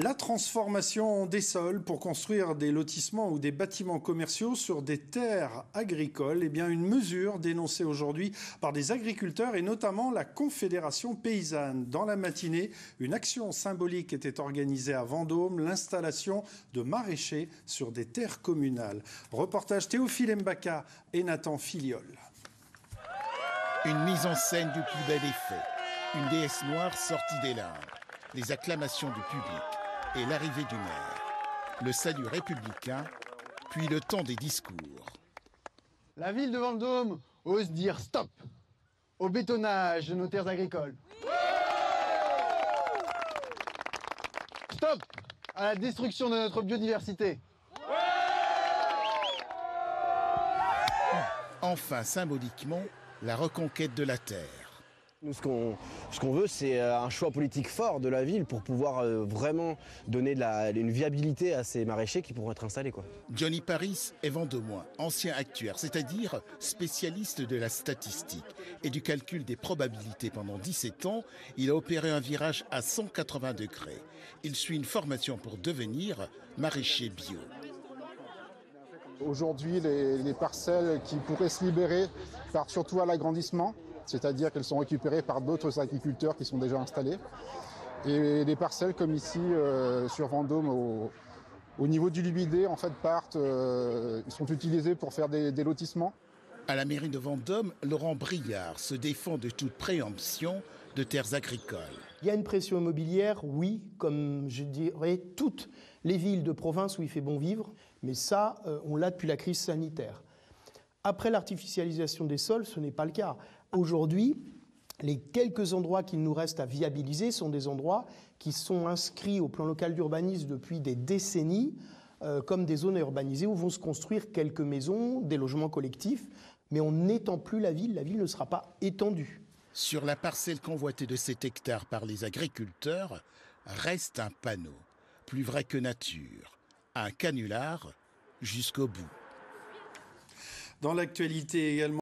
La transformation des sols pour construire des lotissements ou des bâtiments commerciaux sur des terres agricoles, une mesure dénoncée aujourd'hui par des agriculteurs et notamment la Confédération paysanne. Dans la matinée, une action symbolique était organisée à Vendôme, l'installation de maraîchers sur des terres communales. Reportage Théophile Mbaka et Nathan Filiol. Une mise en scène du plus bel effet. Une déesse noire sortie des limbes. Les acclamations du public et l'arrivée du maire. Le salut républicain, puis le temps des discours. La ville de Vendôme ose dire stop au bétonnage de nos terres agricoles. Stop à la destruction de notre biodiversité. Enfin, symboliquement, la reconquête de la terre. Nous, ce qu'on veut, c'est un choix politique fort de la ville pour pouvoir vraiment donner une viabilité à ces maraîchers qui pourront être installés, quoi. Johnny Paris est vendômois, ancien actuaire, c'est-à-dire spécialiste de la statistique et du calcul des probabilités. Pendant 17 ans, il a opéré un virage à 180 degrés. Il suit une formation pour devenir maraîcher bio. Aujourd'hui, les parcelles qui pourraient se libérer partent surtout à l'agrandissement, c'est-à-dire qu'elles sont récupérées par d'autres agriculteurs qui sont déjà installés. Et les parcelles comme ici sur Vendôme, au niveau du Lubidé, en fait, sont utilisées pour faire des lotissements. À la mairie de Vendôme, Laurent Briard se défend de toute préemption de terres agricoles. Il y a une pression immobilière, oui, comme je dirais toutes les villes de province où il fait bon vivre, mais ça, on l'a depuis la crise sanitaire. Après l'artificialisation des sols, ce n'est pas le cas. Aujourd'hui, les quelques endroits qu'il nous reste à viabiliser sont des endroits qui sont inscrits au plan local d'urbanisme depuis des décennies, comme des zones urbanisées où vont se construire quelques maisons, des logements collectifs, mais on n'étend plus la ville ne sera pas étendue. Sur la parcelle convoitée de 7 hectares par les agriculteurs, reste un panneau, plus vrai que nature, un canular jusqu'au bout. Dans l'actualité également,